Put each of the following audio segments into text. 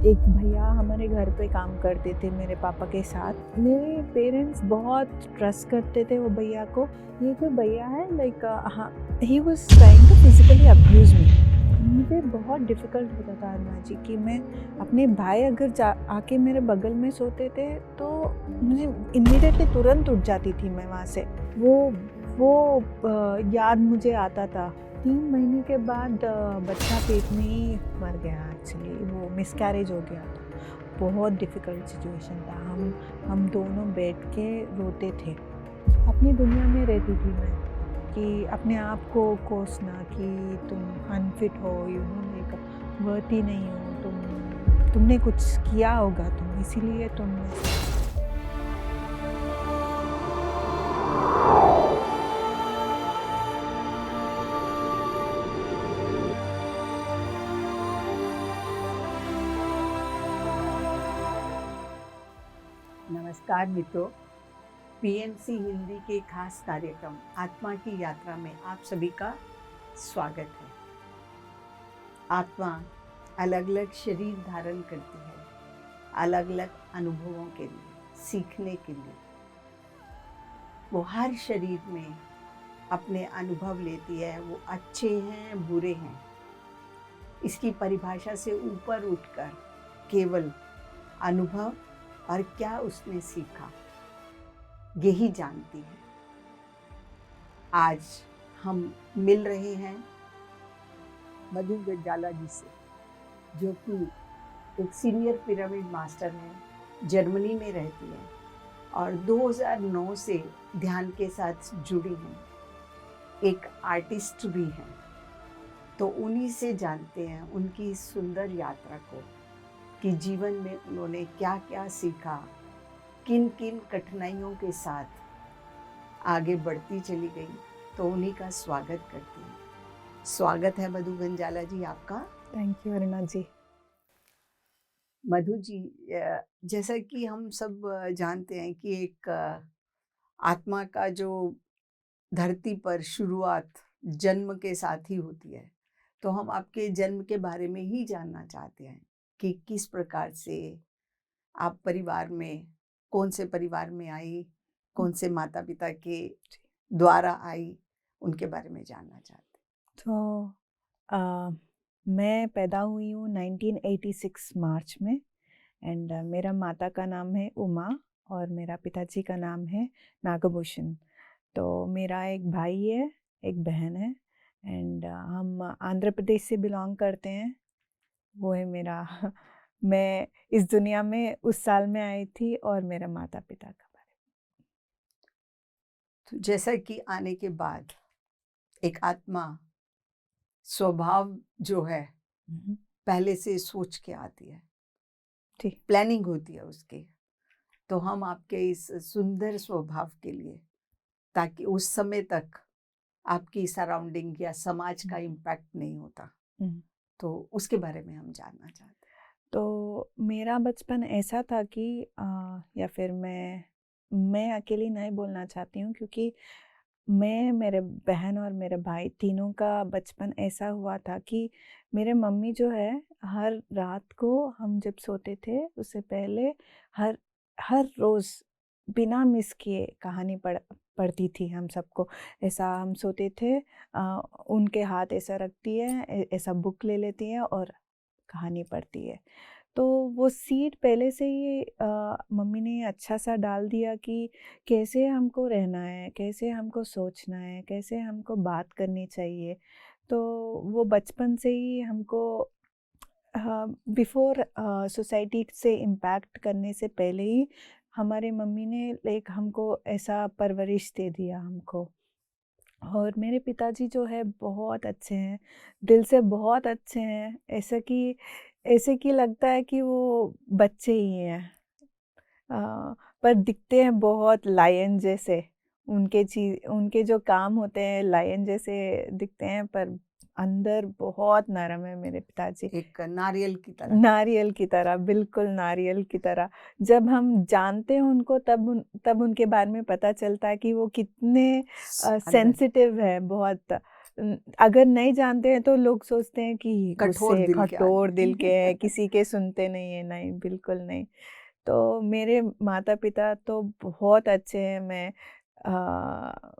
एक भैया हमारे घर पे काम करते थे मेरे पापा के साथ। मेरे पेरेंट्स बहुत ट्रस्ट करते थे वो भैया को। ये जो भैया है हाँ, he was trying to physically abuse me. मुझे बहुत डिफ़िकल्ट होता था अरुणा जी कि मैं अपने भाई अगर आके मेरे बगल में सोते थे तो मुझे इमीडिएटली तुरंत उठ जाती थी मैं वहाँ से। वो याद मुझे आता था। 3 महीने के बाद बच्चा पेट में ही मर गया। एक्चुअली वो मिसकैरेज हो गया था। बहुत डिफ़िकल्ट सिचुएशन था। हम दोनों बैठ के रोते थे। अपनी दुनिया में रहती थी मैं कि अपने आप को कोसना कि तुम अनफिट हो, वर्दी नहीं हो, तुमने कुछ किया होगा, तुम इसीलिए तुम नमस्कार मित्रों, पीएमसी हिंदी के खास कार्यक्रम आत्मा की यात्रा में आप सभी का स्वागत है। आत्मा अलग अलग शरीर धारण करती है, अलग अलग अनुभवों के लिए, सीखने के लिए। वो हर शरीर में अपने अनुभव लेती है, वो अच्छे हैं बुरे हैं। इसकी परिभाषा से ऊपर उठकर केवल अनुभव और क्या उसने सीखा यही जानती है। आज हम मिल रहे हैं मधु गंजाला जी से, जो कि एक सीनियर पिरामिड मास्टर है, जर्मनी में रहती है और 2009 से ध्यान के साथ जुड़ी हैं। एक आर्टिस्ट भी हैं। तो उन्हीं से जानते हैं उनकी सुंदर यात्रा को कि जीवन में उन्होंने क्या क्या सीखा, किन किन कठिनाइयों के साथ आगे बढ़ती चली गई। तो उन्हीं का स्वागत करती हूँ। स्वागत है मधु गंजाला जी आपका। थैंक यू अरुणा जी। मधु जी, जैसा कि हम सब जानते हैं कि एक आत्मा का जो धरती पर शुरुआत जन्म के साथ ही होती है, तो हम आपके जन्म के बारे में ही जानना चाहते हैं कि किस प्रकार से आप परिवार में, कौन से परिवार में आई, कौन से माता पिता के द्वारा आई, उनके बारे में जानना चाहते हैं। तो मैं पैदा हुई हूँ 1986 मार्च में एंड मेरा माता का नाम है उमा और मेरा पिताजी का नाम है नागभूषण। तो मेरा एक भाई है, एक बहन है एंड हम आंध्र प्रदेश से बिलोंग करते हैं। वो है मेरा मैं इस दुनिया में उस साल में आई थी और मेरा माता पिता का बारे में। तो जैसा कि आने के बाद एक आत्मा स्वभाव जो है पहले से सोच के आती है, ठीक, प्लानिंग होती है उसकी। तो हम आपके इस सुंदर स्वभाव के लिए, ताकि उस समय तक आपकी सराउंडिंग या समाज का इम्पैक्ट नहीं होता, तो उसके बारे में हम जानना चाहते हैं। तो मेरा बचपन ऐसा था कि या फिर मैं अकेली नहीं बोलना चाहती हूँ क्योंकि मेरे बहन और मेरे भाई तीनों का बचपन ऐसा हुआ था कि मेरे मम्मी जो है हर रात को हम जब सोते थे उससे पहले हर हर रोज़ बिना मिस किए कहानी पढ़ती थी हम सबको। ऐसा हम सोते थे, उनके हाथ ऐसा रखती है, ऐसा बुक ले लेती है और कहानी पढ़ती है। तो वो सीड पहले से ही मम्मी ने अच्छा सा डाल दिया कि कैसे हमको रहना है, कैसे हमको सोचना है, कैसे हमको बात करनी चाहिए। तो वो बचपन से ही हमको बिफोर सोसाइटी से इम्पैक्ट करने से पहले ही हमारे मम्मी ने हमको ऐसा परवरिश दे दिया हमको। और मेरे पिताजी जो है बहुत अच्छे हैं, दिल से बहुत अच्छे हैं। ऐसे कि लगता है कि वो बच्चे ही हैं, पर दिखते हैं बहुत लायन जैसे। उनके जो काम होते हैं लायन जैसे दिखते हैं, पर अंदर बहुत नरम है मेरे पिताजी। एक नारियल की तरह। नारियल की तरह, बिल्कुल नारियल की तरह। जब हम जानते हैं उनको तब उनके बारे में पता चलता है कि वो कितने सेंसिटिव है बहुत। अगर नहीं जानते हैं तो लोग सोचते हैं कि कठोर गुस्से दिल के कठोर दिल के हैं, आदमी। किसी के सुनते नहीं है। नहीं, बिल्कुल नहीं। तो मेरे माता पिता तो बहुत अच्छे हैं।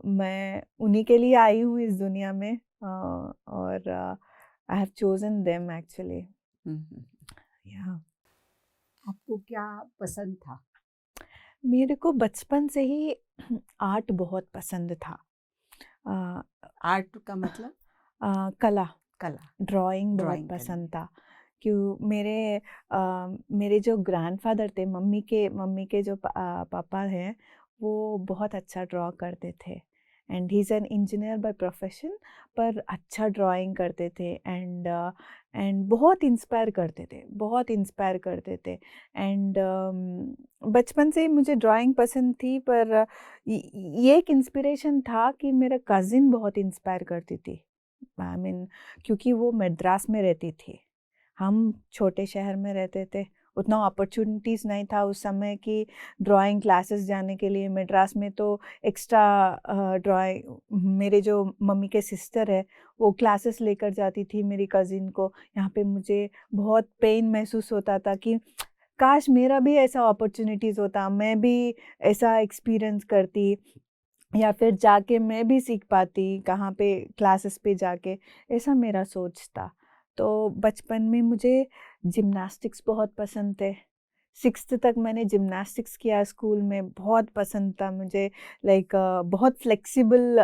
मैं उन्हीं के लिए आई हूँ इस दुनिया में, और I have chosen them actually. Hmm. या आपको क्या पसंद था? मेरे को बचपन से ही आर्ट बहुत पसंद था। अ, आर्ट का मतलब? कला, कला, ड्राइंग बहुत ड्राइंग करनी। पसंद था। मेरे जो ग्रैंडफादर थे, मम्मी के जो पापा हैं, वो बहुत अच्छा ड्रॉ करते थे। And he is an engineer by profession, पर अच्छा ड्राइंग करते थे। एंड बहुत इंस्पायर करते थे, बहुत इंस्पायर करते थे। एंड बचपन से ही मुझे ड्राइंग पसंद थी, पर ये एक इंस्पिरेशन था कि मेरा कज़िन बहुत इंस्पायर करती थी। आई मीन, क्योंकि वो मद्रास में रहती थी, हम छोटे शहर में रहते थे, उतना अपॉर्चुनिटीज़ नहीं था उस समय कि ड्राइंग क्लासेस जाने के लिए। मद्रास में तो एक्स्ट्रा ड्राइंग, मेरे जो मम्मी के सिस्टर है वो क्लासेस लेकर जाती थी मेरी कज़िन को। यहाँ पे मुझे बहुत पेन महसूस होता था कि काश मेरा भी ऐसा अपॉर्चुनिटीज़ होता, मैं भी ऐसा एक्सपीरियंस करती, या फिर जाके मैं भी सीख पाती कहाँ पे क्लासेस पे जाके। ऐसा मेरा सोच था। तो बचपन में मुझे जिम्नास्टिक्स बहुत पसंद थे। 6th तक मैंने जिम्नास्टिक्स किया स्कूल में, बहुत पसंद था मुझे। लाइक बहुत flexible,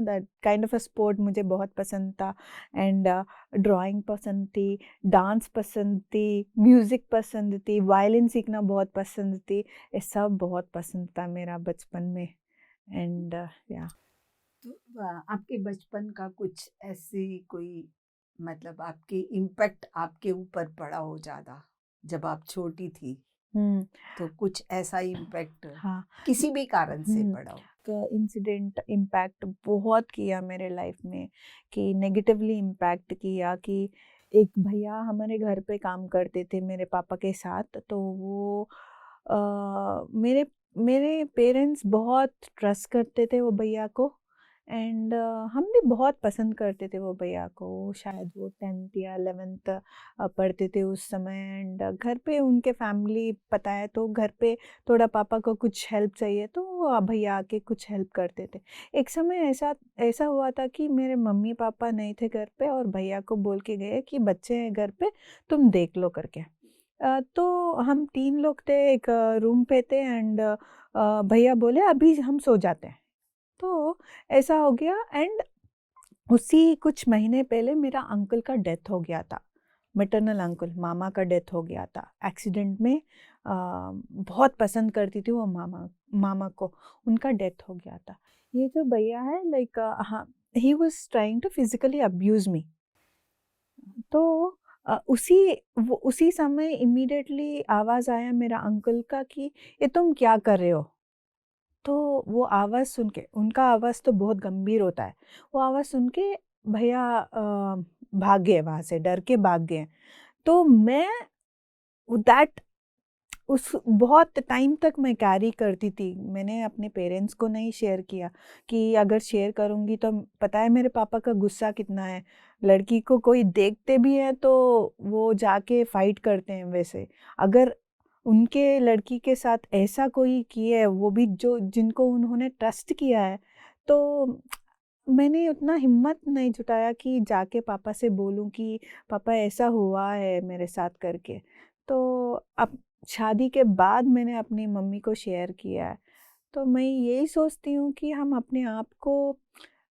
that kind of a sport मुझे बहुत पसंद था। एंड ड्राइंग पसंद थी, डांस पसंद थी, म्यूज़िक पसंद थी, वायलिन सीखना बहुत पसंद थी। ये सब बहुत पसंद था मेरा बचपन में। एंड या तो आपके बचपन का कुछ ऐसी कोई, मतलब आपकी इम्पैक्ट आपके ऊपर पड़ा हो ज़्यादा जब आप छोटी थी, तो कुछ ऐसा इम्पैक्ट हाँ, किसी भी कारण से पड़ा हो? का इंसिडेंट इम्पैक्ट बहुत किया मेरे लाइफ में, कि नेगेटिवली इम्पैक्ट किया। कि एक भैया हमारे घर पे काम करते थे मेरे पापा के साथ, तो वो मेरे मेरे पेरेंट्स बहुत ट्रस्ट करते थे वो भैया को। एंड हम भी बहुत पसंद करते थे वो भैया को। शायद वो 10th या 11th पढ़ते थे उस समय। एंड घर पे उनके फैमिली पता है, तो घर पे थोड़ा पापा को कुछ हेल्प चाहिए तो वो भैया आके कुछ हेल्प करते थे। एक समय ऐसा ऐसा हुआ था कि मेरे मम्मी पापा नहीं थे घर पे, और भैया को बोल के गए कि बच्चे हैं घर पे, तुम देख लो करके। तो हम 3 लोग थे, एक रूम पे थे। एंड भैया बोले अभी हम सो जाते हैं। तो ऐसा हो गया। एंड उसी कुछ महीने पहले मेरा अंकल का डेथ हो गया था। मैटरनल अंकल, मामा का डेथ हो गया था एक्सीडेंट में। बहुत पसंद करती थी वो मामा को, उनका डेथ हो गया था। ये जो भैया है, लाइक, हाँ, he was trying to physically abuse me. तो उसी समय इमीडिएटली आवाज़ आया मेरा अंकल का कि ये तुम क्या कर रहे हो। तो वो आवाज़ सुन के, उनका आवाज़ तो बहुत गंभीर होता है, वो आवाज़ सुन के भैया भाग गए वहाँ से, डर के भाग गए। तो मैं दैट उस बहुत टाइम तक मैं कैरी करती थी। मैंने अपने पेरेंट्स को नहीं शेयर किया, कि अगर शेयर करूँगी तो पता है मेरे पापा का गुस्सा कितना है। लड़की को कोई देखते भी है तो वो जाके फाइट करते हैं। वैसे अगर उनके लड़की के साथ ऐसा कोई किया है, वो भी जो जिनको उन्होंने ट्रस्ट किया है, तो मैंने उतना हिम्मत नहीं जुटाया कि जाके पापा से बोलूं कि पापा ऐसा हुआ है मेरे साथ करके। तो अब शादी के बाद मैंने अपनी मम्मी को शेयर किया है। तो मैं यही सोचती हूँ कि हम अपने आप को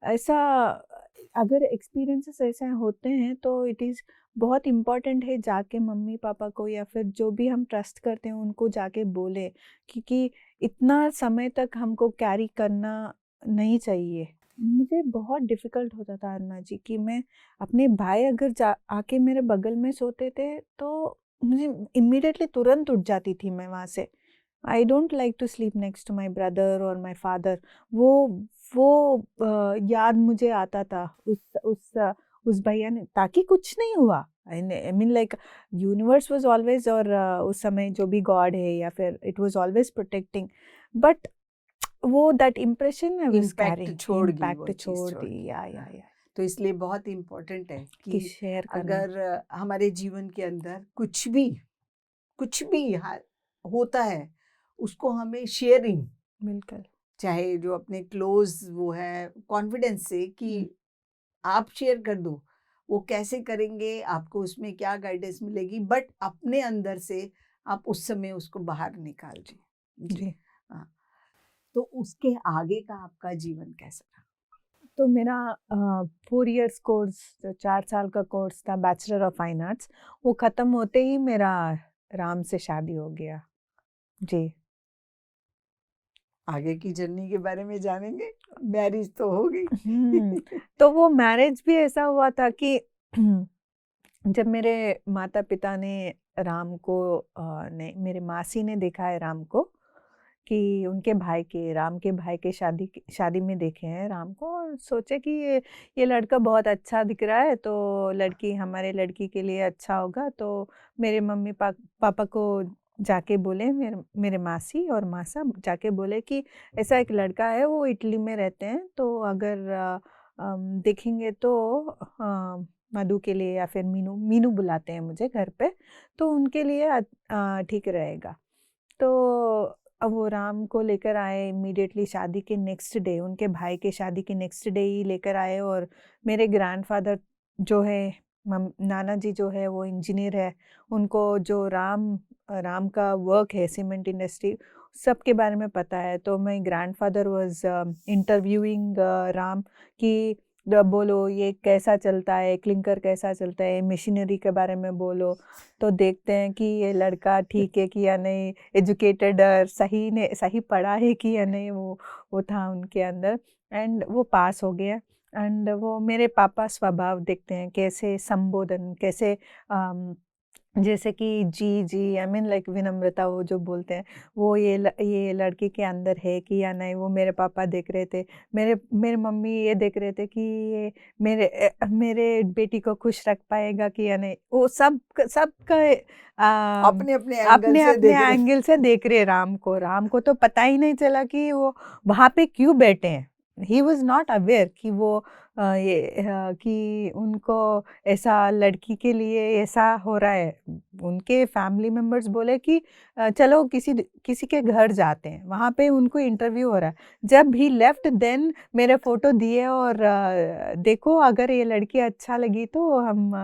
ऐसा, अगर एक्सपीरियंसेस ऐसे होते हैं तो इट इज़ बहुत इम्पॉर्टेंट है जाके मम्मी पापा को, या फिर जो भी हम ट्रस्ट करते हैं उनको जाके बोले, क्योंकि इतना समय तक हमको कैरी करना नहीं चाहिए। मुझे बहुत डिफ़िकल्ट होता था अरुणा जी, कि मैं अपने भाई अगर आके मेरे बगल में सोते थे तो मुझे इमीडिएटली तुरंत उठ जाती थी मैं वहाँ से। I don't like to sleep next to my brother और माई फादर। वो याद मुझे आता था उस भैया ने, ताकि कुछ नहीं हुआ। I mean, like, universe was always, और उस समय जो भी गॉड है या फिर it was always protecting. But वो that impression I was impact carrying, छोड़ गई, वो इम्पैक्ट चीज़ छोड़ छोड़ दी। गई। या हाँ। या तो इसलिए बहुत इम्पोर्टेंट है कि कि शेयर करना। अगर हमारे जीवन के अंदर कुछ भी होता है, उसको हमें शेयरिंग, बिल्कुल। चाहे जो अपने क्लोज वो है, कॉन्फिडेंस से कि आप शेयर कर दो। वो कैसे करेंगे, आपको उसमें क्या गाइडेंस मिलेगी, बट अपने अंदर से आप उस समय उसको बाहर निकाल दें। जी। जी। हाँ, तो उसके आगे का आपका जीवन कैसा रहा? तो मेरा 4 इयर्स कोर्स, जो 4 साल का कोर्स था, बैचलर ऑफ फाइन आर्ट्स, वो ख़त्म होते ही मेरा राम से शादी हो गया। जी। आगे की जर्नी के बारे में जानेंगे। मैरिज तो हो हुँ, गई। तो वो मैरिज भी ऐसा हुआ था कि जब मेरे माता-पिता ने राम को ने मेरे मासी ने देखा है राम को, कि उनके भाई के, राम के भाई के शादी में देखे हैं राम को, और सोचे कि ये लड़का बहुत अच्छा दिख रहा है, तो लड़की हमारे लड़की के लिए अच्छा होगा। तो मेरे पापा को जाके बोले, मेरे मेरे मासी और मासा जाके बोले कि ऐसा एक लड़का है, वो इटली में रहते हैं, तो अगर देखेंगे तो मधु के लिए, या फिर मीनू मीनू बुलाते हैं मुझे घर पे, तो उनके लिए ठीक रहेगा। तो अब वो राम को लेकर आए इमीडिएटली शादी के नेक्स्ट डे, उनके भाई के शादी के नेक्स्ट डे ही लेकर आए। और मेरे ग्रैंडफ़ादर जो है, नाना जी जो है वो इंजीनियर है, उनको जो राम का वर्क है सीमेंट इंडस्ट्री, सबके बारे में पता है। तो my grandfather was interviewing Ram कि बोलो ये कैसा चलता है, क्लिंकर कैसा चलता है, मशीनरी के बारे में बोलो, तो देखते हैं कि ये लड़का ठीक है कि या नहीं, एजुकेटेड, सही पढ़ा है कि या नहीं, वो था उनके अंदर। एंड वो पास हो गया। एंड वो मेरे पापा स्वभाव देखते हैं, कैसे संबोधन, कैसे जैसे कि जी आई मीन लाइक विनम्रता, वो जो बोलते हैं, वो ये लड़की के अंदर है कि या नहीं, वो मेरे पापा देख रहे थे। मेरे मम्मी ये देख रहे थे कि ये मेरे बेटी को खुश रख पाएगा कि या नहीं। वो सबका अपने अपने एंगल अपने से अपने देख रहे। एंगल से देख रहे राम को तो पता ही नहीं चला कि वो वहाँ पे क्यों बैठे हैं। ही वॉज नॉट अवेयर कि वो कि उनको ऐसा लड़की के लिए ऐसा हो रहा है। उनके फैमिली मेंबर्स बोले कि चलो किसी के घर जाते हैं, वहाँ पे उनको इंटरव्यू हो रहा है। जब ही लेफ्ट देन मेरे फ़ोटो दिए, और देखो अगर ये लड़की अच्छा लगी तो हम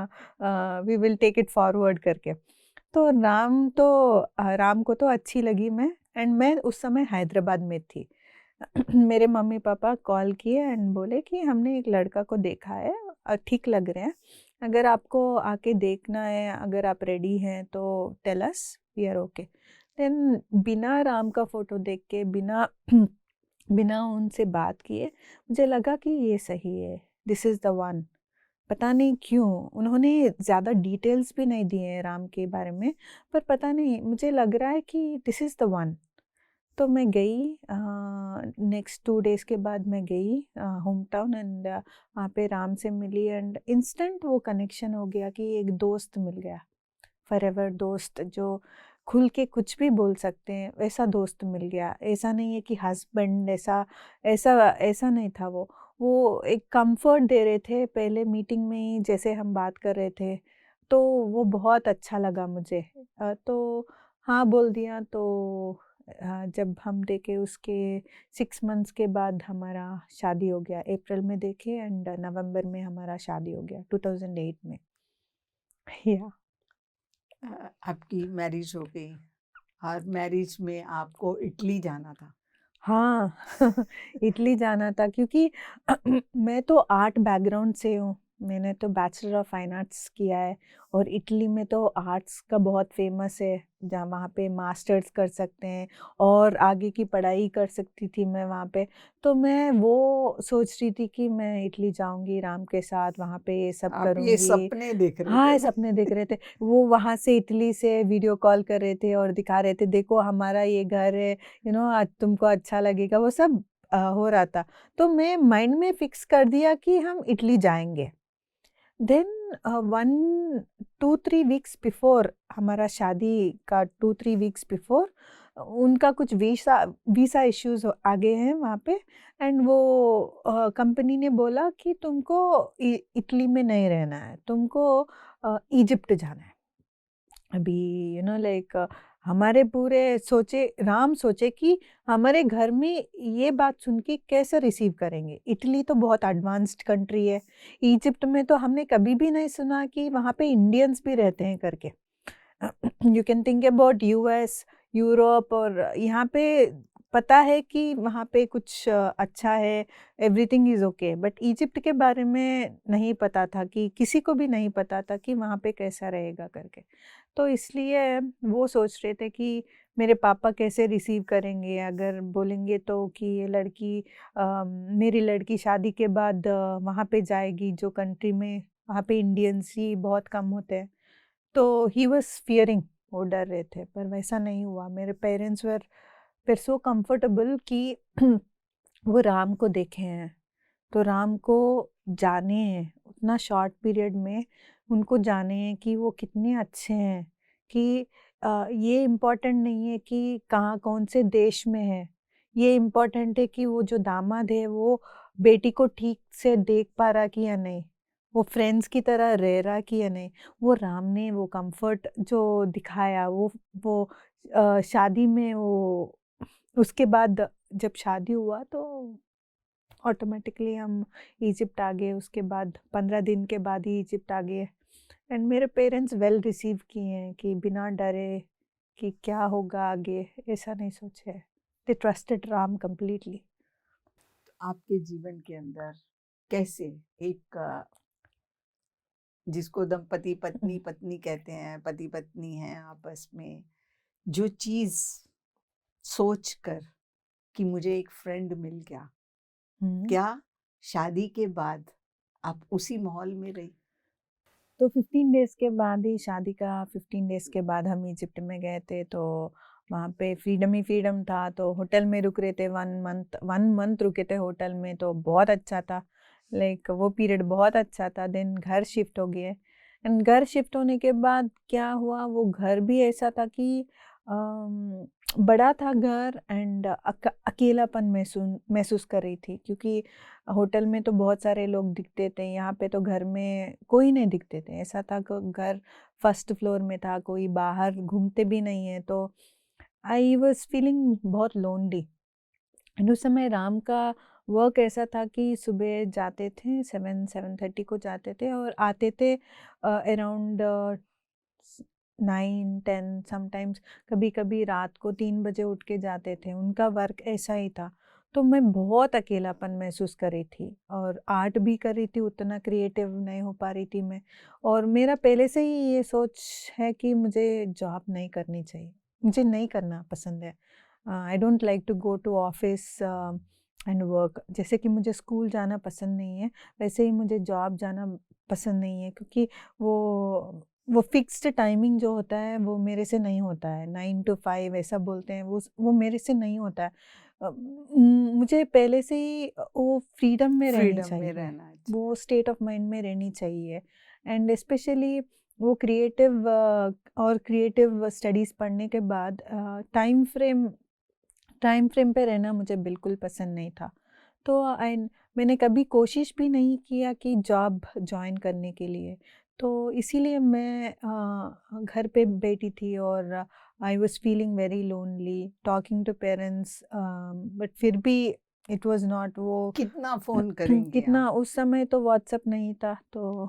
we will take it forward करके। तो राम को तो अच्छी लगी मैं, एंड मैं उस समय हैदराबाद में थी। मेरे मम्मी-पापा कॉल किए एंड बोले कि हमने एक लड़का को देखा है, ठीक लग रहे हैं। अगर आपको आके देखना है, अगर आप रेडी हैं तो tell us, we are okay. Then बिना राम का फ़ोटो देख के, बिना बिना उनसे बात किए, मुझे लगा कि ये सही है, दिस इज़ द वन। पता नहीं क्यों उन्होंने ज़्यादा डिटेल्स भी नहीं दिए हैं राम के बारे में, पर पता नहीं मुझे लग रहा है कि दिस इज़ द वन। तो मैं गई, नेक्स्ट 2 डेज़ के बाद मैं गई होम टाउन, एंड वहाँ पे राम से मिली, एंड इंस्टेंट वो कनेक्शन हो गया कि एक दोस्त मिल गया, फॉरएवर दोस्त, जो खुल के कुछ भी बोल सकते हैं, वैसा दोस्त मिल गया। ऐसा नहीं है कि हस्बैंड, ऐसा ऐसा ऐसा नहीं था वो एक कंफर्ट दे रहे थे पहले मीटिंग में ही, जैसे हम बात कर रहे थे, तो वो बहुत अच्छा लगा मुझे। तो हाँ बोल दिया। तो जब हम देखे उसके 6 मंथ्स के बाद हमारा शादी हो गया। अप्रैल में देखे एंड नवंबर में हमारा शादी हो गया 2008 में। या आपकी मैरिज हो गई और मैरिज में आपको इटली जाना था। हाँ इटली जाना था, क्योंकि मैं तो आर्ट बैकग्राउंड से हूँ। मैंने तो बैचलर ऑफ फाइन आर्ट्स किया है, और इटली में तो आर्ट्स का बहुत फेमस है, जहाँ वहाँ पे मास्टर्स कर सकते हैं और आगे की पढ़ाई कर सकती थी मैं वहाँ पे। तो मैं वो सोच रही थी कि मैं इटली जाऊँगी राम के साथ, वहाँ पे ये सब आप ये करूँगी। सपने देख रहे हाँ, थे। सपने देख रहे थे। वो वहाँ से इटली से वीडियो कॉल कर रहे थे और दिखा रहे थे, देखो हमारा ये घर है, आज तुमको अच्छा लगेगा, वो सब हो रहा था। तो मैं माइंड में फिक्स कर दिया कि हम इटली जाएँगे। देन 1 2-3 वीक्स बिफोर, हमारा शादी का 2-3 वीक्स बिफोर, उनका कुछ वीसा वीसा इश्यूज आ गए हैं वहाँ पे, एंड वो कंपनी ने बोला कि तुमको इटली में नहीं रहना है, तुमको इजिप्ट जाना है। अभी लाइक हमारे पूरे राम सोचे कि हमारे घर में ये बात सुन के कैसे रिसीव करेंगे। इटली तो बहुत एडवांस्ड कंट्री है, इजिप्ट में तो हमने कभी भी नहीं सुना कि वहाँ पे इंडियंस भी रहते हैं करके। You can think about US, Europe, और यहाँ पे पता है कि वहाँ पे कुछ अच्छा है, everything is okay, but Egypt के बारे में नहीं पता था, कि किसी को भी नहीं पता था कि वहाँ पे कैसा रहेगा करके। तो इसलिए वो सोच रहे थे कि मेरे पापा कैसे रिसीव करेंगे अगर बोलेंगे तो कि ये लड़की मेरी लड़की शादी के बाद वहाँ पे जाएगी जो कंट्री में वहाँ पे इंडियंस ही बहुत कम होते हैं। तो ही वॉज फियरिंग, वो डर रहे थे, पर वैसा नहीं हुआ। मेरे पेरेंट्स वर सो कंफर्टेबल कि वो राम को देखे हैं, तो राम को जाने हैं उतना शॉर्ट पीरियड में, उनको जाने हैं कि वो कितने अच्छे हैं, कि ये इम्पोर्टेंट नहीं है कि कहाँ कौन से देश में है, ये इम्पोर्टेंट है कि वो जो दामाद है वो बेटी को ठीक से देख पा रहा कि या नहीं, वो फ्रेंड्स की तरह रह रहा कि या नहीं। वो राम ने वो कंफर्ट जो दिखाया, वो शादी में वो, उसके बाद जब शादी हुआ तो ऑटोमेटिकली हम इजिप्ट आ गए। उसके बाद 15 दिन के बाद ही इजिप्ट आ गए, एंड मेरे पेरेंट्स वेल रिसीव किए हैं कि बिना डरे कि क्या होगा आगे, ऐसा नहीं सोचे। दे ट्रस्टेड राम कंप्लीटली। आपके जीवन के अंदर कैसे एक जिसको दंपति पत्नी पत्नी कहते हैं, पति पत्नी हैं आपस में, जो चीज सोच कर कि मुझे एक फ्रेंड मिल गया, क्या शादी के बाद आप उसी माहौल में रही? तो 15 डेज के बाद ही शादी का 15 डेज के बाद हम इजिप्ट में गए थे। तो वहाँ पे फ्रीडम ही फ्रीडम था, तो होटल में रुक रहे थे, 1 मंथ रुके थे होटल में, तो बहुत अच्छा था। लाइक वो पीरियड बहुत अच्छा था। देन घर शिफ्ट हो गए, एंड घर शिफ्ट होने के बाद क्या हुआ, वो घर भी ऐसा था कि बड़ा था घर, एंड अकेलापन महसूस कर रही थी, क्योंकि होटल में तो बहुत सारे लोग दिखते थे, यहाँ पे तो घर में कोई नहीं दिखते थे। ऐसा था कि घर फर्स्ट फ्लोर में था, कोई बाहर घूमते भी नहीं है, तो आई वॉज फीलिंग बहुत लोनली। उस समय राम का वर्क ऐसा था कि सुबह जाते थे 7-7:30 को जाते थे, और आते थे अराउंड 9-10 समटाइम्स। कभी कभी रात को 3 बजे उठ के जाते थे। उनका वर्क ऐसा ही था। तो मैं बहुत अकेलापन महसूस कर रही थी, और आर्ट भी कर रही थी, उतना क्रिएटिव नहीं हो पा रही थी मैं। और मेरा पहले से ही ये सोच है कि मुझे जॉब नहीं करनी चाहिए, मुझे नहीं करना पसंद है। I don't like to go to office and work. जैसे कि मुझे स्कूल जाना पसंद नहीं है, वैसे ही मुझे जॉब जाना पसंद नहीं है, क्योंकि वो फिक्स्ड टाइमिंग जो होता है वो मेरे से नहीं होता है। 9 to 5 ऐसा बोलते हैं, वो मेरे से नहीं होता है। मुझे पहले से ही वो फ्रीडम में रहनी फ्रीडम में चाहिए, रहना वो स्टेट ऑफ माइंड में रहनी चाहिए। एंड स्पेशली वो क्रिएटिव स्टडीज़ पढ़ने के बाद टाइम फ्रेम पे रहना मुझे बिल्कुल पसंद नहीं था। तो मैंने कभी कोशिश भी नहीं किया कि जॉब ज्वाइन करने के लिए। तो इसीलिए मैं घर पे बैठी थी, और I was feeling very lonely talking to parents, but फिर भी इट वाज नॉट वो। कितना फोन करेंगे कितना, आप? उस समय तो व्हाट्सएप नहीं था, तो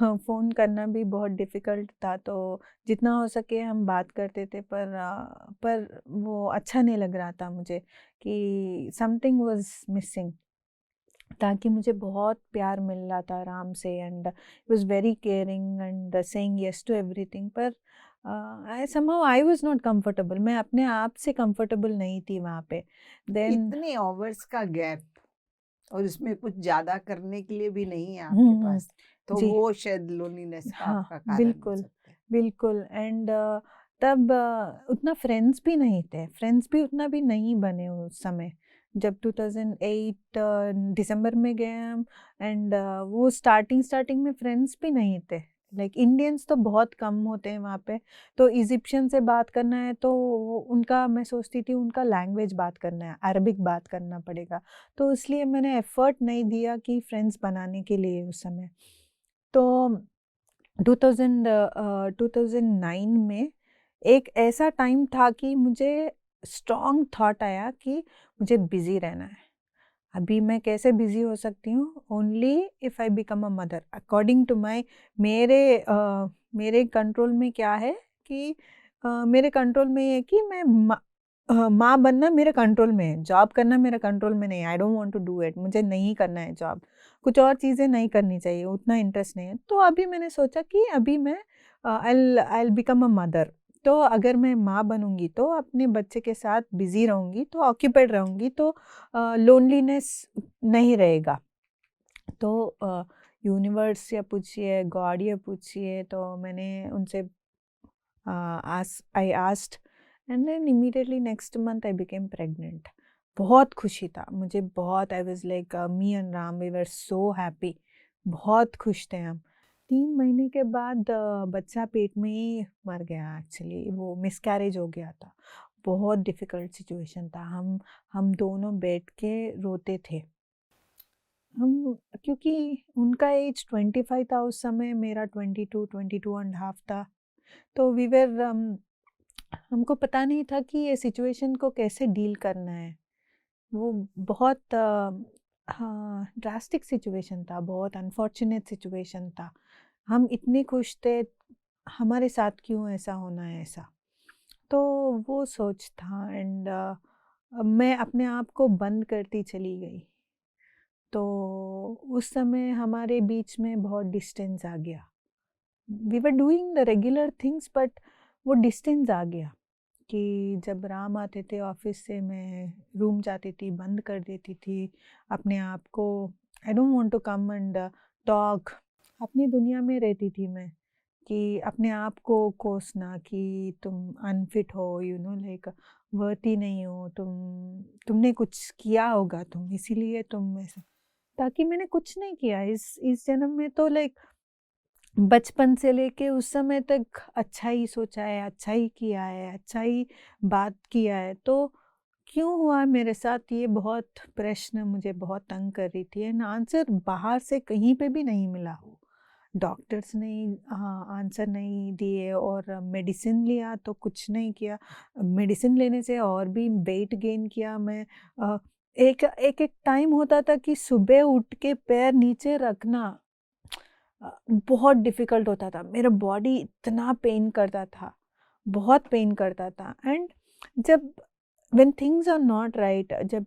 फ़ोन करना भी बहुत डिफ़िकल्ट था। तो जितना हो सके हम बात करते थे, पर वो अच्छा नहीं लग रहा था मुझे, कि समथिंग वाज़ मिसिंग। ताकि मुझे बहुत प्यार मिल रहा था राम से, and he was very caring and saying yes to everything, पर आई वाज नॉट कंफर्टेबल। मैं अपने आप से कंफर्टेबल नहीं थी वहाँ पे। देन इतने आवर्स का गैप, और इसमें कुछ ज्यादा करने के लिए भी नहीं है आपके पास, तो जी, वो शायद लोनलीनेस का हाँ, आपका कारण हो बिल्कुल, सकता है। बिल्कुल। एंड तब उतना फ्रेंड्स भी नहीं थे, फ्रेंड्स भी उतना भी नहीं बने उस समय, जब 2008 दिसंबर में गए हम। एंड वो स्टार्टिंग में फ्रेंड्स भी नहीं थे, लाइक इंडियंस तो बहुत कम होते हैं वहाँ पे, तो इजिप्शियन से बात करना है तो उनका, मैं सोचती थी उनका लैंग्वेज बात करना है, अरबिक बात करना पड़ेगा, तो इसलिए मैंने एफर्ट नहीं दिया कि फ्रेंड्स बनाने के लिए उस समय। तो 2009 में एक ऐसा टाइम था कि मुझे स्ट्रॉन्ग थॉट आया कि मुझे बिजी रहना है। अभी मैं कैसे बिजी हो सकती हूँ? Only if I become a mother, according to my, मेरे कंट्रोल में क्या है कि मेरे कंट्रोल में ये है कि मैं माँ बनना मेरे कंट्रोल में है, जॉब करना मेरे कंट्रोल में नहीं है। I don't want to do it, मुझे नहीं करना है जॉब, कुछ और चीज़ें नहीं करनी चाहिए, उतना इंटरेस्ट नहीं है। तो अभी मैंने सोचा कि अभी मैं आई बिकम अ मदर, तो अगर मैं माँ बनूंगी तो अपने बच्चे के साथ बिजी रहूंगी, तो ऑक्यूपाइड रहूंगी, तो लोनलीनेस नहीं रहेगा। तो यूनिवर्स या पूछिए, गॉड या पूछिए, तो मैंने उनसे I asked, and then immediately next month I became pregnant. बहुत खुशी था मुझे, बहुत, I was like me and Ram, we were so happy, बहुत खुश थे हम। 3 महीने के बाद बच्चा पेट में ही मर गया, एक्चुअली वो मिसकैरेज हो गया था। बहुत डिफ़िकल्ट सिचुएशन था, हम दोनों बैठ के रोते थे। हम, क्योंकि उनका एज 25 था उस समय, मेरा 22 एंड हाफ था, तो वी वर हमको पता नहीं था कि ये सिचुएशन को कैसे डील करना है। वो बहुत हाँ, ड्रास्टिक सिचुएशन था, बहुत अनफॉर्चुनेट सिचुएशन था। हम इतने खुश थे, हमारे साथ क्यों ऐसा होना है ऐसा? तो वो सोच था, एंड मैं अपने आप को बंद करती चली गई। तो उस समय हमारे बीच में बहुत डिस्टेंस आ गया। We were doing the regular things, but वो डिस्टेंस आ गया कि जब राम आते थे ऑफिस से, मैं रूम जाती थी, बंद कर देती थी अपने आप को। I don't want to come and talk, अपनी दुनिया में रहती थी मैं, कि अपने आप को कोसना कि तुम अनफिट हो, यू नो, लाइक वर्ती नहीं हो, तुमने कुछ किया होगा, तुम इसीलिए तुम ऐसा। ताकि मैंने कुछ नहीं किया इस जन्म में, तो लाइक बचपन से लेके उस समय तक अच्छा ही सोचा है, अच्छा ही किया है, अच्छा ही बात किया है, तो क्यों हुआ मेरे साथ ये बहुत प्रश्न मुझे बहुत तंग कर रही थी। एंड आंसर बाहर से कहीं पे भी नहीं मिला हो, डॉक्टर्स ने आंसर नहीं दिए, और मेडिसिन लिया तो कुछ नहीं किया, मेडिसिन लेने से और भी वेट गेन किया मैं। एक एक एक टाइम होता था कि सुबह उठ के पैर नीचे रखना बहुत डिफ़िकल्ट होता था, मेरा बॉडी इतना पेन करता था, बहुत पेन करता था। एंड जब when things are not right, जब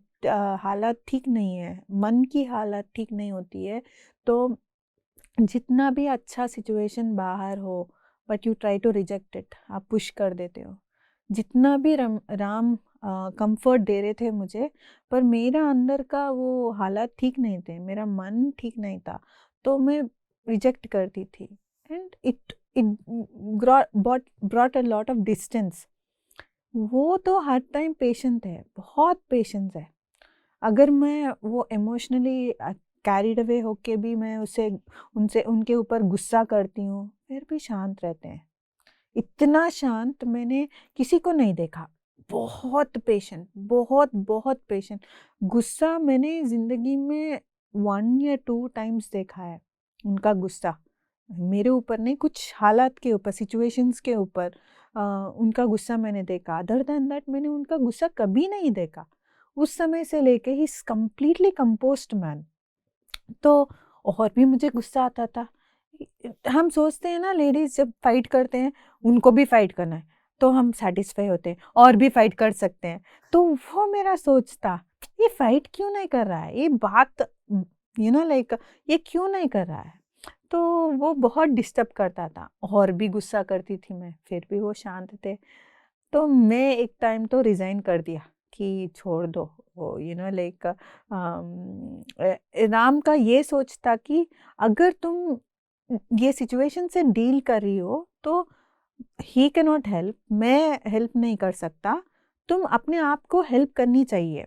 हालात ठीक नहीं है, मन की हालत ठीक नहीं होती है, तो जितना भी अच्छा सिचुएशन बाहर हो, but you try to reject it, आप पुश कर देते हो। जितना भी राम कंफर्ट दे रहे थे मुझे, पर मेरा अंदर का वो हालात ठीक नहीं थे, मेरा मन ठीक नहीं था, तो मैं रिजेक्ट करती थी। And it brought a lot of distance. वो तो हर टाइम पेशेंट है, बहुत पेशेंस है। अगर मैं वो इमोशनली कैरिड अवे होके भी मैं उसे उनसे उनके ऊपर गुस्सा करती हूँ, फिर भी शांत रहते हैं। इतना शांत मैंने किसी को नहीं देखा। बहुत पेशेंट, बहुत बहुत पेशेंट। गुस्सा मैंने ज़िंदगी में 1 या 2 टाइम्स देखा है, उनका गुस्सा। मेरे ऊपर नहीं, कुछ हालात के ऊपर, सिचुएशंस के ऊपर उनका गुस्सा मैंने देखा। अदर दैन दैट मैंने उनका गुस्सा कभी नहीं देखा। उस समय से लेके he is completely composed man. तो और भी मुझे गुस्सा आता था। हम सोचते हैं ना, लेडीज़ जब फाइट करते हैं, उनको भी फाइट करना है, तो हम सैटिस्फाई होते हैं और भी फाइट कर सकते हैं। तो वो मेरा सोच था, ये फाइट क्यों नहीं कर रहा है? ये बात, यू नो, लाइक ये क्यों नहीं कर रहा है? तो वो बहुत डिस्टर्ब करता था, और भी गुस्सा करती थी मैं, फिर भी वो शांत थे। तो मैं एक टाइम तो रिज़ाइन कर दिया कि छोड़ दो, वो, यू नो, लाइक राम का ये सोच था कि अगर तुम ये सिचुएशन से डील कर रही हो, तो ही कैन नॉट हेल्प, मैं हेल्प नहीं कर सकता, तुम अपने आप को हेल्प करनी चाहिए,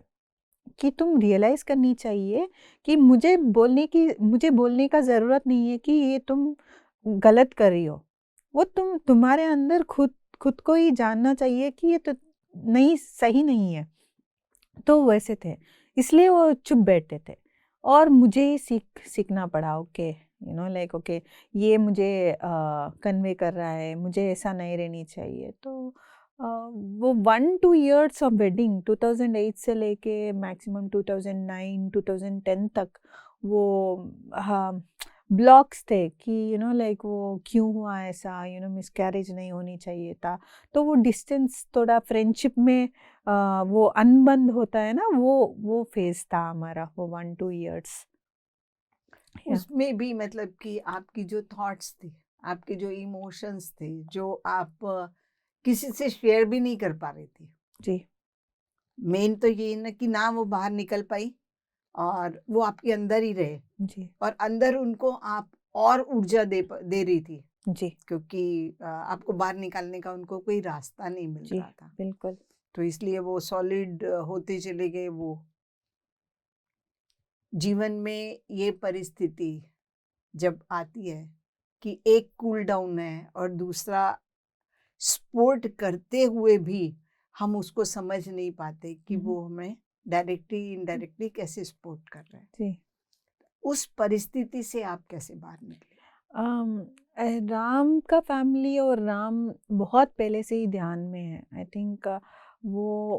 कि तुम रियलाइज़ करनी चाहिए कि मुझे बोलने का ज़रूरत नहीं है कि ये तुम गलत कर रही हो, वो तुम्हारे अंदर खुद को ही जानना चाहिए कि ये तो नहीं, सही नहीं है। तो वैसे थे, इसलिए वो चुप बैठते थे और मुझे ही सीखना पड़ा। ओके, लाइक ओके, ये मुझे कन्वे कर रहा है, मुझे ऐसा नहीं रहनी चाहिए। तो वो 1-2 years ऑफ वेडिंग 2008 से लेके मैक्सिमम 2009-2010 तक वो हाँ ब्लॉक्स थे कि लाइक वो क्यों हुआ ऐसा, मिसकैरेज नहीं होनी चाहिए था। तो वो डिस्टेंस थोड़ा फ्रेंडशिप में वो अनबंद होता है ना, वो फेज था हमारा, वो 1-2 years। उसमें भी मतलब कि आपकी जो थॉट्स थे, आपके जो इमोशंस थे, जो आप किसी से शेयर भी नहीं कर पा रही थी। जी मेन तो ये ना कि ना वो बाहर निकल पाई और वो आपके अंदर ही रहे, जी और अंदर उनको आप और ऊर्जा दे रही थी, जी क्योंकि आपको बाहर निकालने का उनको कोई रास्ता नहीं मिल जी रहा था। बिल्कुल। तो इसलिए वो सॉलिड होते चले गए। वो जीवन में ये परिस्थिति जब आती है कि एक कूल डाउन है और दूसरा सपोर्ट करते हुए भी हम उसको समझ नहीं पाते कि वो हमें डायरेक्टली इनडायरेक्टली कैसे सपोर्ट कर रहे हैं। जी उस परिस्थिति से आप कैसे बाहर निकले? राम का फैमिली और राम बहुत पहले से ही ध्यान में है। आई थिंक वो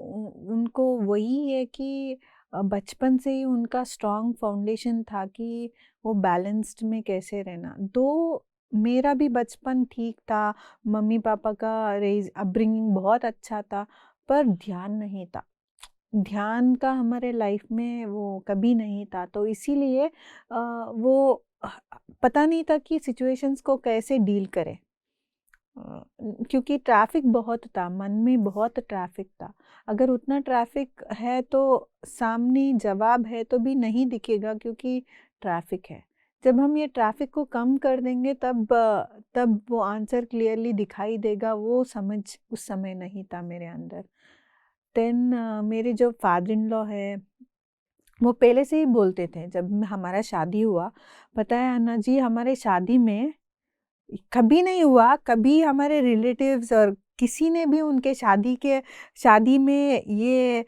उनको वही है कि बचपन से ही उनका स्ट्रॉन्ग फाउंडेशन था कि वो बैलेंस्ड में कैसे रहना। दो मेरा भी बचपन ठीक था, मम्मी पापा का रेज अपब्रिंगिंग बहुत अच्छा था, पर ध्यान नहीं था। ध्यान का हमारे लाइफ में वो कभी नहीं था। तो इसीलिए वो पता नहीं था कि सिचुएशंस को कैसे डील करें। क्योंकि ट्रैफिक बहुत था, मन में बहुत ट्रैफिक था। अगर उतना ट्रैफिक है तो सामने जवाब है तो भी नहीं दिखेगा, क्योंकि ट्रैफिक है। जब हम ये ट्रैफिक को कम कर देंगे तब वो आंसर क्लियरली दिखाई देगा। वो समझ उस समय नहीं था मेरे अंदर। देन मेरे जो फादर इन लॉ है, वो पहले से ही बोलते थे जब हमारा शादी हुआ। पता है अन्ना जी, हमारे शादी में कभी नहीं हुआ, कभी हमारे रिलेटिव्स और किसी ने भी उनके शादी में ये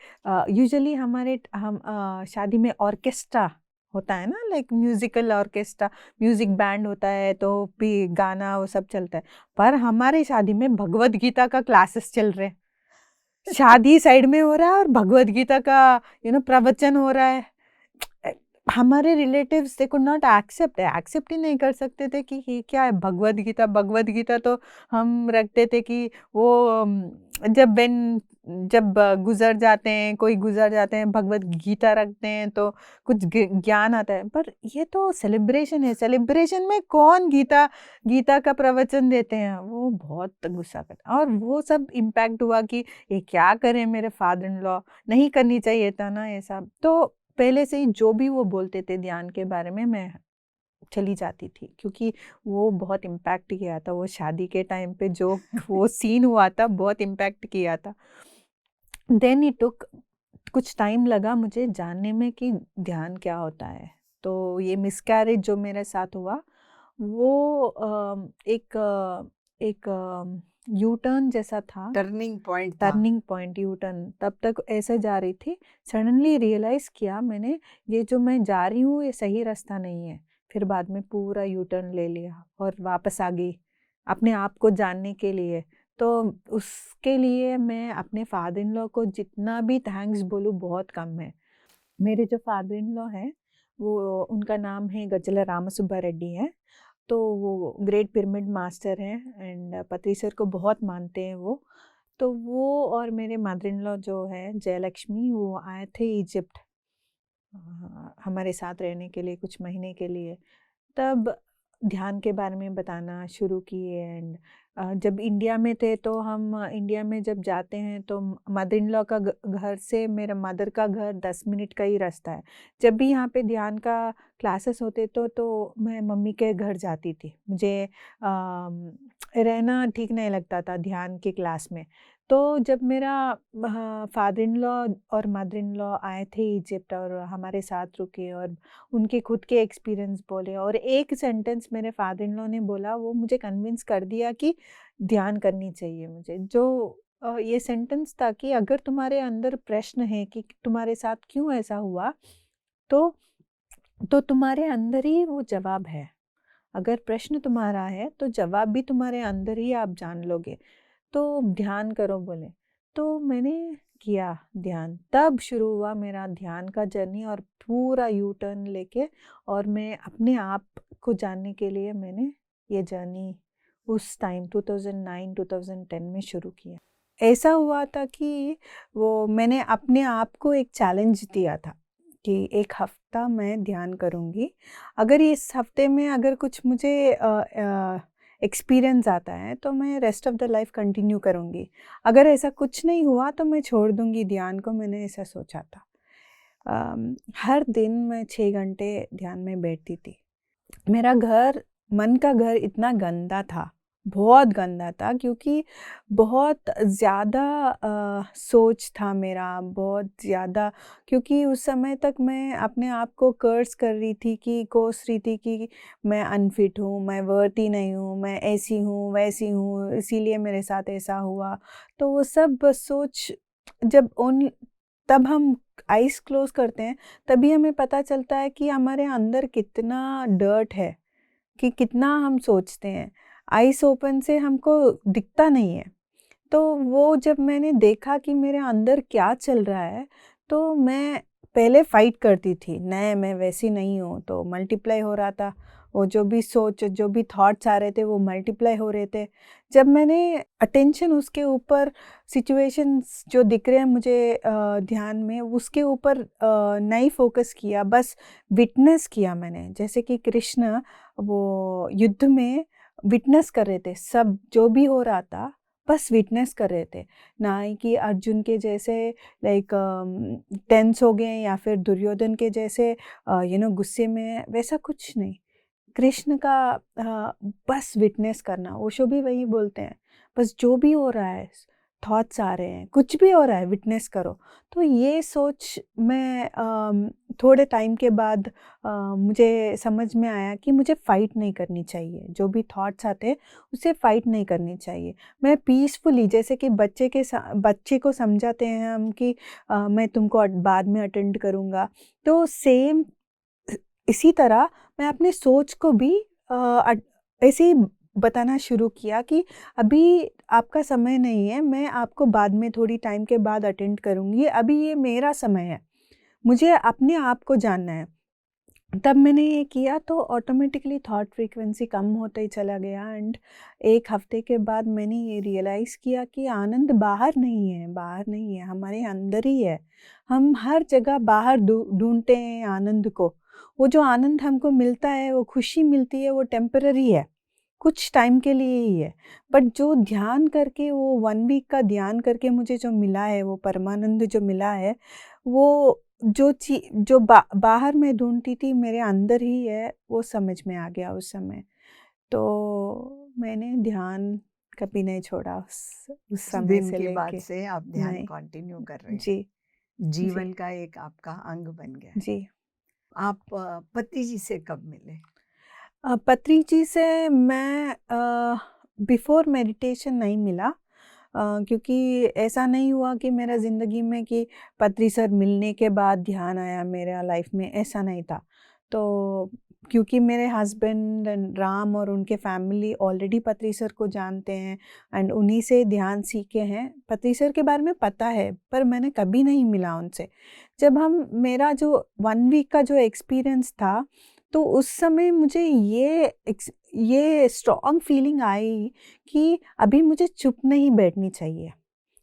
यूजुअली हम शादी में ऑर्केस्ट्रा होता है ना, like musical orchestra, music band होता है, तो भी गाना वो सब चलता है। पर हमारे शादी में भगवत गीता का क्लासेस चल रहे हैं। शादी साइड में हो रहा है और भगवत गीता का प्रवचन हो रहा है। हमारे relatives they could not accept ही नहीं कर सकते थे कि ये क्या है भगवत गीता। तो हम रखते थे कि वो जब कोई गुजर जाते हैं, भगवत गीता रखते हैं तो कुछ ज्ञान आता है। पर ये तो सेलिब्रेशन है, सेलिब्रेशन में कौन गीता का प्रवचन देते हैं। वो बहुत गुस्सा करता, और वो सब इम्पैक्ट हुआ कि ये क्या करें, मेरे फादर इन लॉ, नहीं करनी चाहिए था ना ये सब। तो पहले से ही जो भी वो बोलते थे ध्यान के बारे में, मैं चली जाती थी, क्योंकि वो बहुत इम्पैक्ट किया था। वो शादी के टाइम पे जो वो सीन हुआ था, बहुत इम्पैक्ट किया था। देन इट टुक कुछ टाइम लगा मुझे जानने में कि ध्यान क्या होता है। तो ये मिसकैरेज जो मेरे साथ हुआ, वो एक यू टर्न जैसा था, टर्निंग पॉइंट था। Turning point, U turn. तब तक ऐसे जा रही थी, सडनली रियलाइज़ किया मैंने, ये जो मैं जा रही हूँ ये सही रास्ता नहीं है। फिर बाद में पूरा यू टर्न ले लिया और वापस आ गई अपने आप को जानने के लिए। तो उसके लिए मैं अपने फादर इन लॉ को जितना भी थैंक्स बोलूँ बहुत कम है। मेरे जो फादर इन लॉ हैं, वो उनका नाम है गजला राम सुब्बा रेड्डी है। तो वो ग्रेट पिरामिड मास्टर हैं एंड पत्री सर को बहुत मानते हैं वो। तो वो और मेरे मदर इन लॉ जो है जयलक्ष्मी, वो आए थे इजिप्ट हमारे साथ रहने के लिए कुछ महीने के लिए। तब ध्यान के बारे में बताना शुरू किए। एंड जब इंडिया में थे तो हम इंडिया में जब जाते हैं तो मदर इन लॉ का घर से मेरा मदर का घर 10 मिनट का ही रास्ता है। जब भी यहाँ पे ध्यान का क्लासेस होते तो मैं मम्मी के घर जाती थी। मुझे रहना ठीक नहीं लगता था ध्यान की क्लास में। तो जब मेरा फादर इन लॉ और मदर इन लॉ आए थे इजिप्ट और हमारे साथ रुके और उनके खुद के एक्सपीरियंस बोले, और एक सेंटेंस मेरे फादर इन लॉ ने बोला, वो मुझे कन्विंस कर दिया कि ध्यान करनी चाहिए मुझे। जो ये सेंटेंस था कि अगर तुम्हारे अंदर प्रश्न है कि तुम्हारे साथ क्यों ऐसा हुआ, तो तुम्हारे अंदर ही वो जवाब है। अगर प्रश्न तुम्हारा है तो जवाब भी तुम्हारे अंदर ही आप जान लोगे, तो ध्यान करो बोले। तो मैंने किया ध्यान, तब शुरू हुआ मेरा ध्यान का जर्नी, और पूरा यू टर्न लेके और मैं अपने आप को जानने के लिए मैंने ये जर्नी उस टाइम 2009-2010 में शुरू किया। ऐसा हुआ था कि वो मैंने अपने आप को एक चैलेंज दिया था कि एक हफ्ता मैं ध्यान करूँगी। अगर इस हफ्ते में अगर कुछ मुझे एक्सपीरियंस आता है तो मैं rest of the life continue करूँगी। अगर ऐसा कुछ नहीं हुआ तो मैं छोड़ दूँगी ध्यान को, मैंने ऐसा सोचा था। हर दिन मैं 6 घंटे ध्यान में बैठती थी। मेरा घर, मन का घर इतना गंदा था, बहुत गंदा था, क्योंकि बहुत ज़्यादा सोच था मेरा, बहुत ज़्यादा, क्योंकि उस समय तक मैं अपने आप को कर्स कर रही थी, कि कोस रही थी कि मैं अनफिट हूँ, मैं वर्दी नहीं हूँ, मैं ऐसी हूँ वैसी हूँ, इसीलिए मेरे साथ ऐसा हुआ। तो वो सब सोच जब उन तब हम आइज़ क्लोज़ करते हैं, तभी हमें पता चलता है कि हमारे अंदर कितना डर्ट है, कि कितना हम सोचते हैं। आइज़ ओपन से हमको दिखता नहीं है। तो वो जब मैंने देखा कि मेरे अंदर क्या चल रहा है, तो मैं पहले फ़ाइट करती थी, नहीं मैं वैसी नहीं हूँ, तो मल्टीप्लाई हो रहा था। वो जो भी सोच, जो भी थॉट्स आ रहे थे वो मल्टीप्लाई हो रहे थे। जब मैंने अटेंशन उसके ऊपर, सिचुएशंस जो दिख रहे हैं मुझे ध्यान में, उसके ऊपर नहीं फ़ोकस किया, बस विटनेस किया मैंने। जैसे कि कृष्ण वो युद्ध में विटनेस कर रहे थे, सब जो भी हो रहा था बस विटनेस कर रहे थे। ना ही कि अर्जुन के जैसे लाइक टेंस हो गए, या फिर दुर्योधन के जैसे गुस्से में, वैसा कुछ नहीं। कृष्ण का बस विटनेस करना, ओशो भी वही बोलते हैं, बस जो भी हो रहा है, थॉट्स आ रहे हैं, कुछ भी हो रहा है, विटनेस करो। तो ये सोच मैं थोड़े टाइम के बाद मुझे समझ में आया कि मुझे फ़ाइट नहीं करनी चाहिए, जो भी थॉट्स आते हैं उसे फ़ाइट नहीं करनी चाहिए। मैं पीसफुली, जैसे कि बच्चे को समझाते हैं हम कि मैं तुमको बाद में अटेंड करूँगा, तो सेम इसी तरह मैं अपने सोच को भी ऐसे ही बताना शुरू किया कि अभी आपका समय नहीं है, मैं आपको बाद में थोड़ी टाइम के बाद अटेंड करूँगी, अभी ये मेरा समय है, मुझे अपने आप को जानना है। तब मैंने ये किया तो ऑटोमेटिकली थॉट फ्रीक्वेंसी कम होता ही चला गया, एंड एक हफ्ते के बाद मैंने ये रियलाइज़ किया कि आनंद बाहर नहीं है, बाहर नहीं है, हमारे अंदर ही है। हम हर जगह बाहर ढूंढते हैं आनंद को। वो जो आनंद हमको मिलता है, वो खुशी मिलती है, वो टेम्पररी है, कुछ टाइम के लिए ही है। बट जो ध्यान करके, वो 1 वीक का ध्यान करके मुझे जो मिला है, वो परमानंद जो मिला है, वो जो बाहर मैं ढूँढती थी मेरे अंदर ही है, वो समझ में आ गया उस समय। तो मैंने ध्यान कभी नहीं छोड़ा उस उस समय दिन से के बाद लेके। से आप ध्यान नहीं। कंटिन्यू कर रहे हैं। जी, जी, जीवन का एक आपका अंग बन गया है। जी। आप पति जी से कब मिले? पत्री जी से मैं बिफ़ोर मेडिटेशन नहीं मिला, क्योंकि ऐसा नहीं हुआ कि मेरा ज़िंदगी में कि पत्री सर मिलने के बाद ध्यान आया मेरा लाइफ में, ऐसा नहीं था। तो क्योंकि मेरे हस्बैंड एंड राम और उनके फैमिली ऑलरेडी पत्री सर को जानते हैं, एंड उन्हीं से ध्यान सीखे हैं। पत्री सर के बारे में पता है, पर मैंने कभी नहीं मिला उनसे। जब हम मेरा जो 1 वीक का जो एक्सपीरियंस था, तो उस समय मुझे ये स्ट्रॉन्ग फीलिंग आई कि अभी मुझे चुप नहीं बैठनी चाहिए।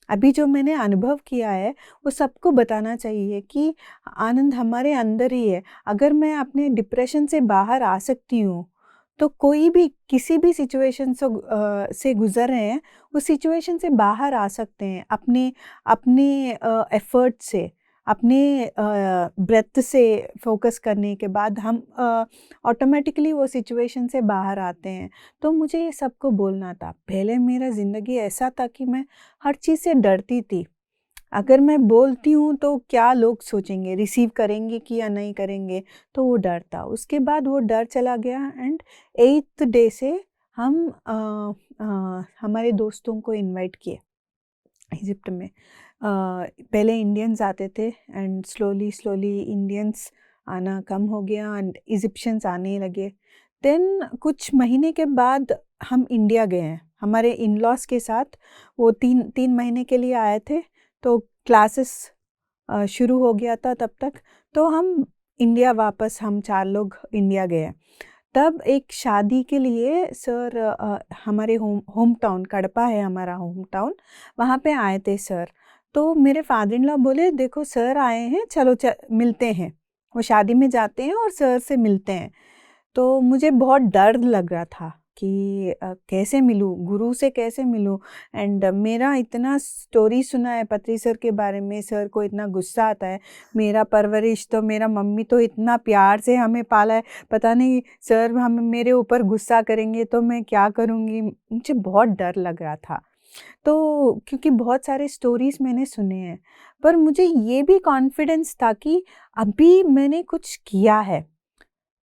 अभी जो मैंने अनुभव किया है, वो सबको बताना चाहिए कि आनंद हमारे अंदर ही है। अगर मैं अपने डिप्रेशन से बाहर आ सकती हूँ, तो कोई भी किसी भी सिचुएशन से गुज़र रहे हैं, उस सिचुएशन से बाहर आ सकते हैं अपने अपने एफ़र्ट से, अपने ब्रेथ से फोकस करने के बाद हम ऑटोमेटिकली वो सिचुएशन से बाहर आते हैं। तो मुझे ये सबको बोलना था। पहले मेरा ज़िंदगी ऐसा था कि मैं हर चीज़ से डरती थी। अगर मैं बोलती हूँ तो क्या लोग सोचेंगे, रिसीव करेंगे कि या नहीं करेंगे, तो वो डर था। उसके बाद वो डर चला गया एंड 8th डे से हम हमारे दोस्तों को इनवाइट किए इजिप्ट में। पहले इंडियंस आते थे एंड स्लोली स्लोली इंडियंस आना कम हो गया एंड इजिप्शियंस आने लगे। देन कुछ महीने के बाद हम इंडिया गए हैं हमारे इन लॉज के साथ। वो 3 महीने के लिए आए थे, तो क्लासेस शुरू हो गया था तब तक। तो हम इंडिया वापस हम 4 लोग इंडिया गए। तब एक शादी के लिए सर हमारे होम टाउन कड़पा है हमारा होम टाउन, वहाँ पे आए थे सर। तो मेरे फादर इन लॉ बोले देखो सर आए हैं, चलो मिलते हैं। वो शादी में जाते हैं और सर से मिलते हैं। तो मुझे बहुत डर लग रहा था कि कैसे मिलूँ, गुरु से कैसे मिलूँ। एंड मेरा इतना स्टोरी सुना है पत्री सर के बारे में, सर को इतना गुस्सा आता है। मेरा परवरिश तो मेरा मम्मी तो इतना प्यार से हमें पाला है, पता नहीं सर हम मेरे ऊपर गुस्सा करेंगे तो मैं क्या करूँगी। मुझे बहुत डर लग रहा था। तो क्योंकि बहुत सारे स्टोरीज़ मैंने सुने हैं, पर मुझे ये भी कॉन्फिडेंस था कि अभी मैंने कुछ किया है,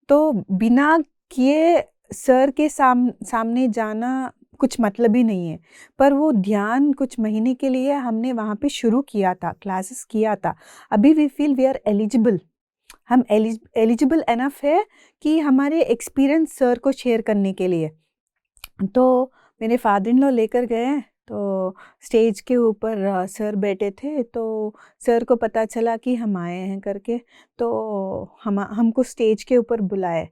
तो बिना किए सर के सामने जाना कुछ मतलब ही नहीं है। पर वो ध्यान कुछ महीने के लिए हमने वहाँ पे शुरू किया था, क्लासेस किया था। अभी we feel we are eligible, हम एलिजिबल एनफ है कि हमारे एक्सपीरियंस सर को शेयर करने के लिए। तो मेरे फादर इन लॉ लेकर गए, तो स्टेज के ऊपर सर बैठे थे। तो सर को पता चला कि हम आए हैं करके, तो हमको स्टेज के ऊपर बुलाए।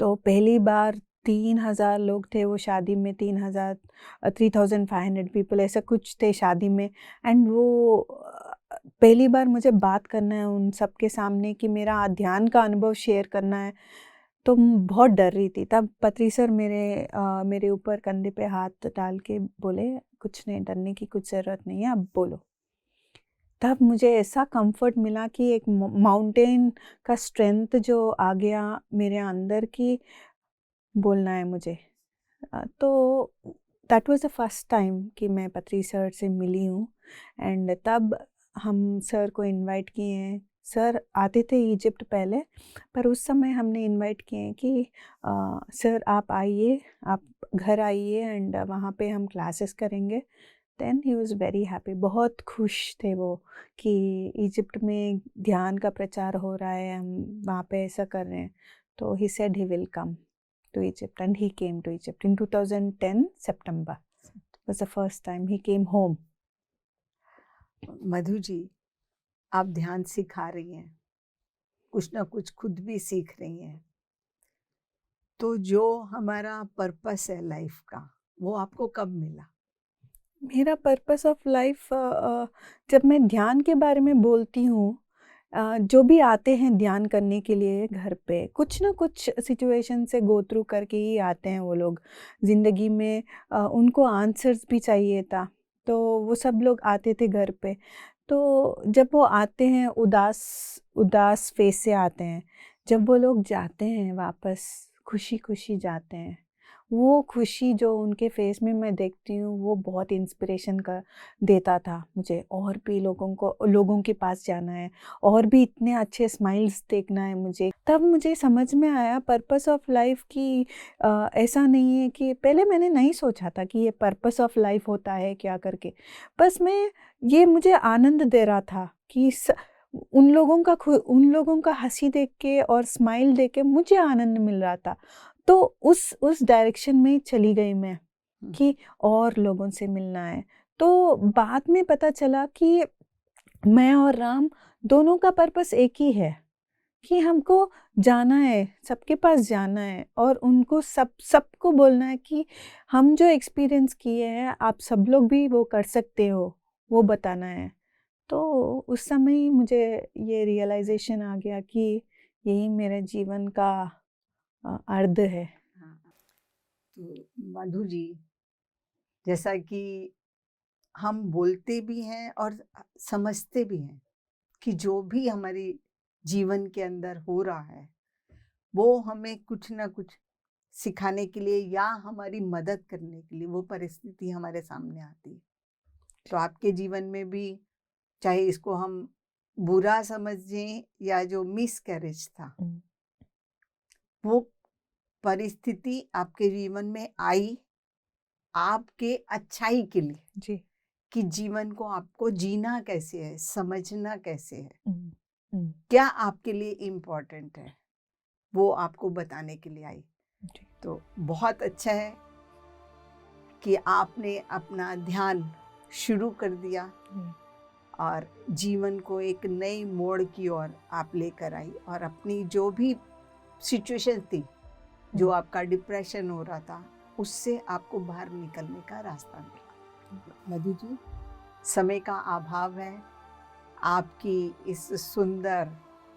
तो पहली बार 3000 लोग थे वो शादी में, 3500 पीपल ऐसा कुछ थे शादी में। एंड वो पहली बार मुझे बात करना है उन सब के सामने कि मेरा ध्यान का अनुभव शेयर करना है। तो बहुत डर रही थी। तब पत्री सर मेरे ऊपर कंधे पे हाथ डाल के बोले कुछ नहीं, डरने की कुछ ज़रूरत नहीं है, अब बोलो। तब मुझे ऐसा कंफर्ट मिला कि एक माउंटेन का स्ट्रेंथ जो आ गया मेरे अंदर की बोलना है मुझे। तो that was the first time कि मैं पत्री सर से मिली हूँ। एंड तब हम सर को इनवाइट किए हैं। सर आते थे इजिप्ट पहले, पर उस समय हमने इनवाइट किए हैं कि सर आप आइए, आप घर आइए एंड वहाँ पे हम क्लासेस करेंगे। Then he was very happy, बहुत खुश थे वो कि इजिप्ट में ध्यान का प्रचार हो रहा है, हम वहाँ पे ऐसा कर रहे हैं। तो he said he will come to Egypt, and he came to Egypt in 2010 September. It was the first time he came home. Madhu ji, आप ध्यान सिखा रही हैं, कुछ ना कुछ खुद भी सीख रही हैं। तो जो हमारा पर्पस है लाइफ का, वो आपको कब मिला? मेरा पर्पस ऑफ लाइफ, जब मैं ध्यान के बारे में बोलती हूँ, जो भी आते हैं ध्यान करने के लिए घर पे, कुछ ना कुछ सिचुएशन से गो थ्रू करके ही आते हैं वो लोग ज़िंदगी में। उनको आंसर्स भी चाहिए था, तो वो सब लोग आते थे घर पे। तो जब वो आते हैं उदास उदास फेस से आते हैं, जब वो लोग जाते हैं वापस खुशी खुशी जाते हैं, वो खुशी जो उनके फेस में मैं देखती हूँ वो बहुत इंस्पिरेशन का देता था मुझे। और भी लोगों के पास जाना है, और भी इतने अच्छे स्माइल्स देखना है मुझे। तब मुझे समझ में आया पर्पस ऑफ लाइफ की ऐसा नहीं है कि पहले मैंने नहीं सोचा था कि ये पर्पस ऑफ लाइफ होता है क्या करके। बस ये मुझे आनंद दे रहा था कि उन लोगों का हंसी देख के और स्माइल देख के मुझे आनंद मिल रहा था। तो उस डायरेक्शन में चली गई मैं कि और लोगों से मिलना है। तो बाद में पता चला कि मैं और राम दोनों का पर्पस एक ही है कि हमको जाना है, सबके पास जाना है और उनको सबको बोलना है कि हम जो एक्सपीरियंस किए हैं आप सब लोग भी वो कर सकते हो, वो बताना है। तो उस समय ही मुझे ये रियलाइजेशन आ गया कि यही मेरे जीवन का अर्थ है। हाँ, तो मधु जी, जैसा कि हम बोलते भी हैं और समझते भी हैं कि जो भी हमारे जीवन के अंदर हो रहा है वो हमें कुछ ना कुछ सिखाने के लिए या हमारी मदद करने के लिए वो परिस्थिति हमारे सामने आती है। तो आपके जीवन में भी, चाहे इसको हम बुरा समझें या जो मिसकैरेज था, वो परिस्थिति आपके जीवन में आई आपके अच्छाई के लिए, जी। कि जीवन को आपको जीना कैसे है, समझना कैसे है, हम्म, क्या आपके लिए इम्पोर्टेंट है, वो आपको बताने के लिए आई। जी। तो बहुत अच्छा है कि आपने अपना ध्यान शुरू कर दिया और जीवन को एक नई मोड़ की ओर आप लेकर आई, और अपनी जो भी सिचुएशन थी, जो आपका डिप्रेशन हो रहा था, उससे आपको बाहर निकलने का रास्ता मिला। मधु जी, समय का अभाव है, आपकी इस सुंदर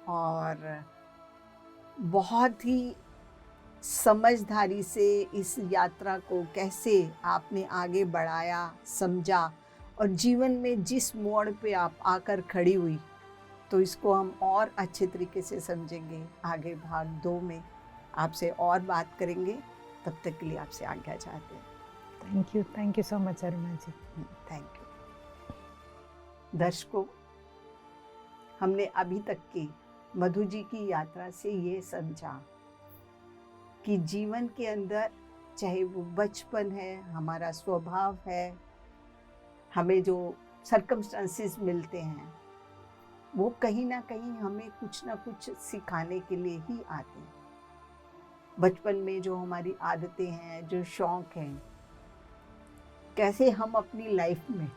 और बहुत ही समझदारी से इस यात्रा को कैसे आपने आगे बढ़ाया, समझा, और जीवन में जिस मोड़ पे आप आकर खड़ी हुई, तो इसको हम और अच्छे तरीके से समझेंगे। आगे भाग 2 में आपसे और बात करेंगे। तब तक के लिए आपसे आज्ञा चाहते हैं। Thank you so much Aruna ji. Thank you. दर्शकों, हमने अभी तक की मधु जी की यात्रा से ये समझा कि जीवन के अंदर, चाहे वो बचपन है, हमारा स्वभाव है, हमें जो सर्कमस्टांसेस मिलते हैं, वो कहीं ना कहीं हमें कुछ ना कुछ सिखाने के लिए ही आते हैं। बचपन में जो हमारी आदतें हैं, जो शौक हैं, कैसे हम अपनी लाइफ में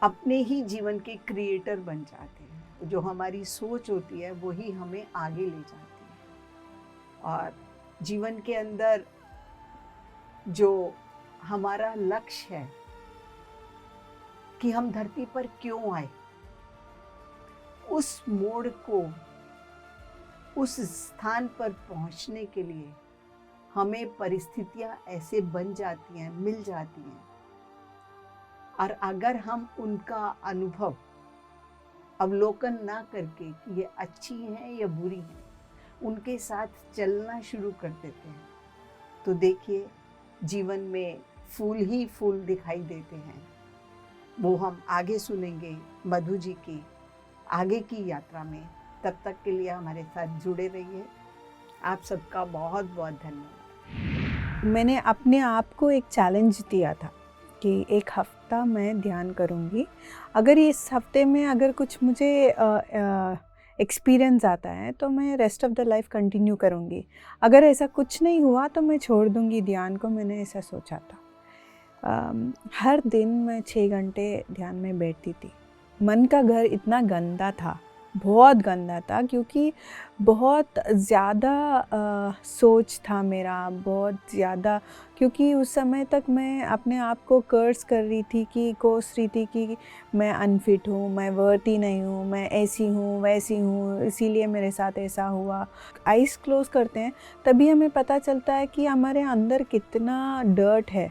अपने ही जीवन के क्रिएटर बन जाते हैं। जो हमारी सोच होती है वही हमें आगे ले जाती है, और जीवन के अंदर जो हमारा लक्ष्य है कि हम धरती पर क्यों आए, उस मोड़ को, उस स्थान पर पहुंचने के लिए हमें परिस्थितियां ऐसे बन जाती हैं, मिल जाती हैं, और अगर हम उनका अवलोकन ना करके कि ये अच्छी हैं या बुरी हैं, उनके साथ चलना शुरू कर देते हैं, तो देखिए जीवन में फूल ही फूल दिखाई देते हैं। वो हम आगे सुनेंगे मधु जी की आगे की यात्रा में। तब तक के लिए हमारे साथ जुड़े रहिए। आप सबका बहुत बहुत धन्यवाद। मैंने अपने आप को एक चैलेंज दिया था कि 1 हफ्ता मैं ध्यान करूँगी। अगर इस हफ्ते में अगर कुछ मुझे एक्सपीरियंस आता है तो मैं rest of the life continue करूँगी। अगर ऐसा कुछ नहीं हुआ तो मैं छोड़ दूँगी ध्यान को, मैंने ऐसा सोचा था। हर दिन मैं 6 घंटे ध्यान में बैठती थी। मन का घर इतना गंदा था, बहुत गंदा था, क्योंकि बहुत ज़्यादा सोच था मेरा, बहुत ज़्यादा, क्योंकि उस समय तक मैं अपने आप को कर्स कर रही थी, कि कोस रही थी कि मैं अनफिट हूँ, मैं वर्दी नहीं हूँ, मैं ऐसी हूँ वैसी हूँ, इसीलिए मेरे साथ ऐसा हुआ। आइज़ क्लोज़ करते हैं तभी हमें पता चलता है कि हमारे अंदर कितना डर्ट है।